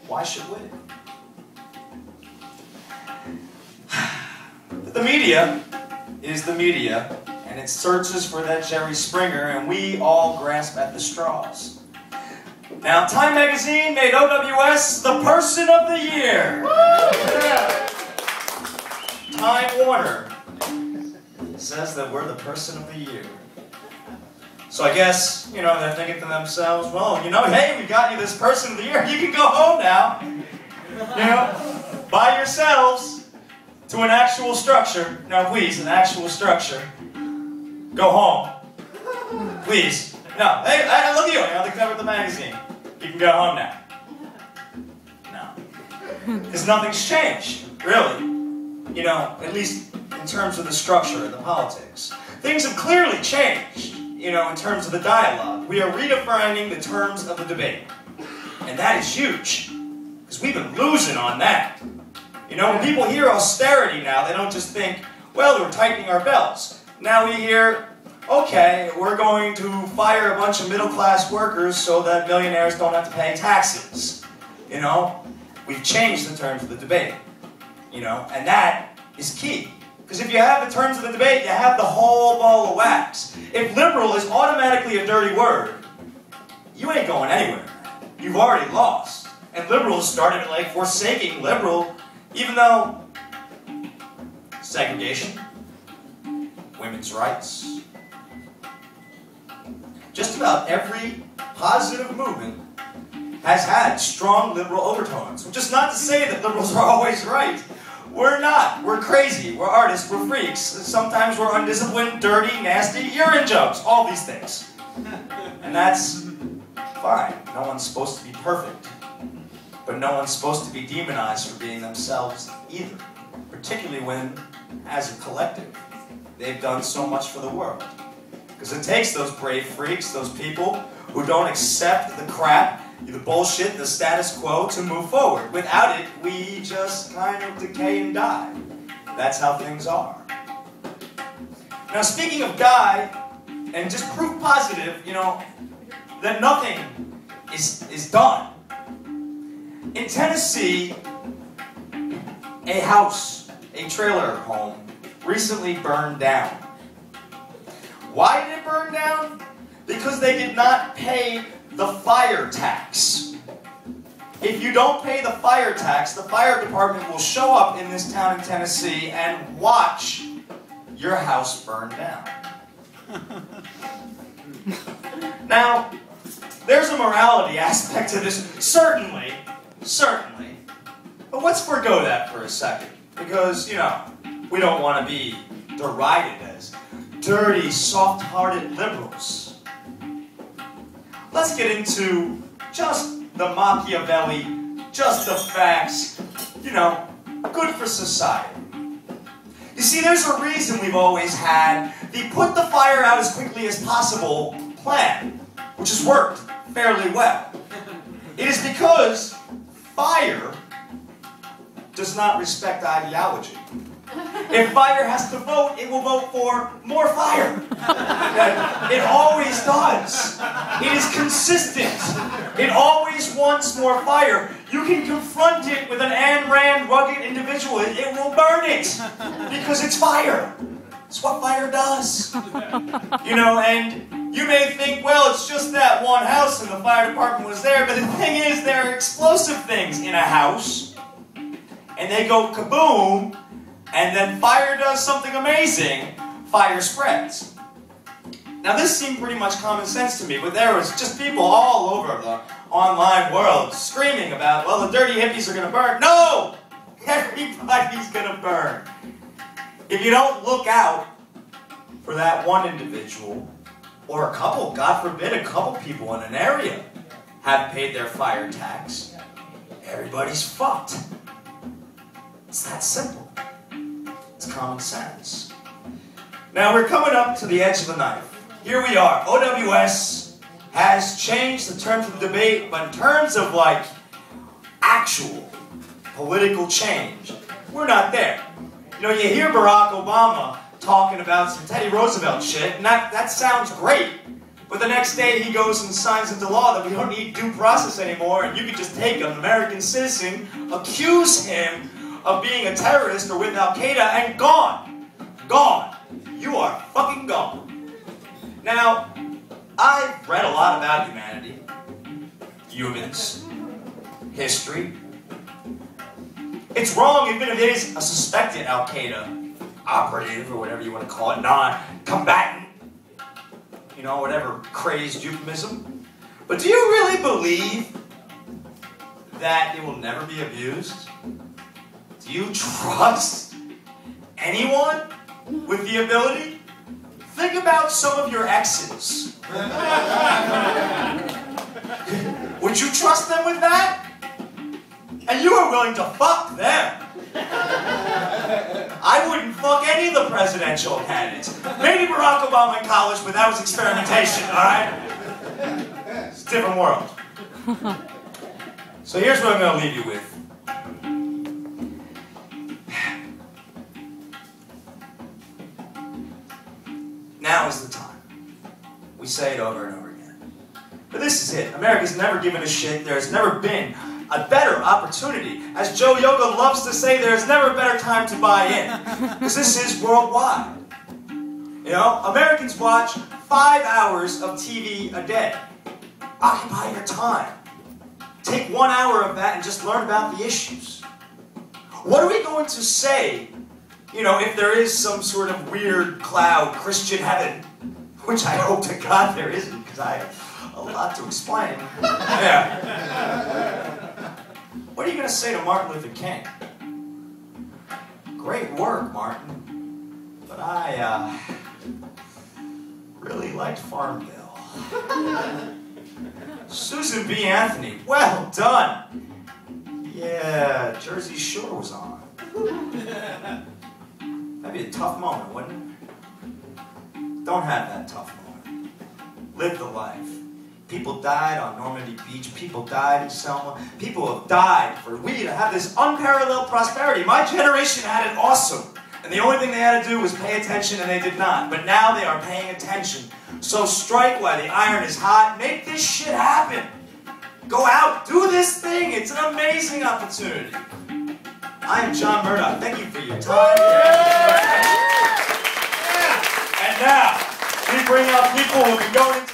why should we? The media is the media, and it searches for that Jerry Springer, and we all grasp at the straws. Now, Time Magazine made OWS the Person of the Year. Yeah. Time Warner says that we're the Person of the Year. So I guess, you know, they're thinking to themselves, well, you know, hey, we got you this Person of the Year. You can go home now. You know, by yourselves to an actual structure. No, please, an actual structure. Go home. Please. No, hey, look at you. On the cover of the magazine. You can go home now. No. Because nothing's changed, really. You know, at least in terms of the structure and the politics. Things have clearly changed, you know, in terms of the dialogue. We are redefining the terms of the debate. And that is huge. Because we've been losing on that. You know, when people hear austerity now, they don't just think, well, we're tightening our belts. Now we hear, okay, we're going to fire a bunch of middle-class workers so that millionaires don't have to pay taxes. You know, we've changed the terms of the debate. You know, and that is key. Because if you have the terms of the debate, you have the whole ball of wax. If liberal is automatically a dirty word, you ain't going anywhere. You've already lost. And liberals started like forsaking liberal, even though segregation, women's rights, just about every positive movement has had strong liberal overtones. Which is not to say that liberals are always right. We're not. We're crazy. We're artists. We're freaks. Sometimes we're undisciplined, dirty, nasty, urine jugs. All these things. And that's fine. No one's supposed to be perfect. But no one's supposed to be demonized for being themselves either. Particularly when, as a collective, they've done so much for the world. Because it takes those brave freaks, those people who don't accept the crap, the bullshit, the status quo to move forward. Without it, we just kind of decay and die. That's how things are. Now, speaking of die, and just proof positive, you know, that nothing is done. In Tennessee, a house, a trailer home, recently burned down. Why did it burn down? Because they did not pay the fire tax. If you don't pay the fire tax, the fire department will show up in this town in Tennessee and watch your house burn down. Now, there's a morality aspect to this, certainly. But let's forgo that for a second. Because, you know, we don't want to be derided as dirty, soft-hearted liberals. Let's get into just the Machiavelli, just the facts, you know, good for society. You see, there's a reason we've always had the put the fire out as quickly as possible plan, which has worked fairly well. It is because fire does not respect ideology. If fire has to vote, it will vote for more fire. It always does. It is consistent. It always wants more fire. You can confront it with an Ayn Rand rugged individual. It will burn it. Because it's fire. It's what fire does. You know, and you may think, well, it's just that one house and the fire department was there. But the thing is, there are explosive things in a house. And they go kaboom. And then fire does something amazing. Fire spreads. Now this seemed pretty much common sense to me, but there was just people all over the online world screaming about, well, the dirty hippies are going to burn. No! Everybody's going to burn. If you don't look out for that one individual, or a couple, God forbid, a couple people in an area haven't paid their fire tax, everybody's fucked. It's that simple. It's common sense. Now we're coming up to the edge of the knife. Here we are. OWS has changed the terms of the debate, but in terms of like actual political change, we're not there. You know, you hear Barack Obama talking about some Teddy Roosevelt shit, and that sounds great. But the next day he goes and signs into law that we don't need due process anymore, and you can just take an American citizen, accuse him of being a terrorist or with Al-Qaeda, and gone. Gone. You are fucking gone. Now, I've read a lot about humanity, humans, history. It's wrong even if it is a suspected Al-Qaeda operative, or whatever you want to call it, non-combatant. You know, whatever crazed euphemism. But do you really believe that it will never be abused? Do you trust anyone with the ability? Think about some of your exes. Would you trust them with that? And you are willing to fuck them. I wouldn't fuck any of the presidential candidates. Maybe Barack Obama in college, but that was experimentation, alright? It's a different world. So here's what I'm going to leave you with. Now is the time. We say it over and over again. But this is it. America's never given a shit. There's never been a better opportunity. As Joe Yoga loves to say, there's never a better time to buy in. Because this is worldwide. You know, Americans watch 5 hours of TV a day. Occupy your time. Take 1 hour of that and just learn about the issues. What are we going to say, you know, if there is some sort of weird cloud Christian heaven? Which I hope to God there isn't, because I have a lot to explain. Yeah. What are you going to say to Martin Luther King? Great work, Martin. But I, really liked Farmville. Susan B. Anthony, well done. Yeah, Jersey Shore was on. That'd be a tough moment, wouldn't it? Don't have that tough moment. Live the life. People died on Normandy Beach. People died in Selma. People have died for we to have this unparalleled prosperity. My generation had it awesome. And the only thing they had to do was pay attention, and they did not. But now they are paying attention. So strike while the iron is hot. Make this shit happen. Go out. Do this thing. It's an amazing opportunity. I am John Murdock. Thank you for your time. And now, we bring out people who will be going into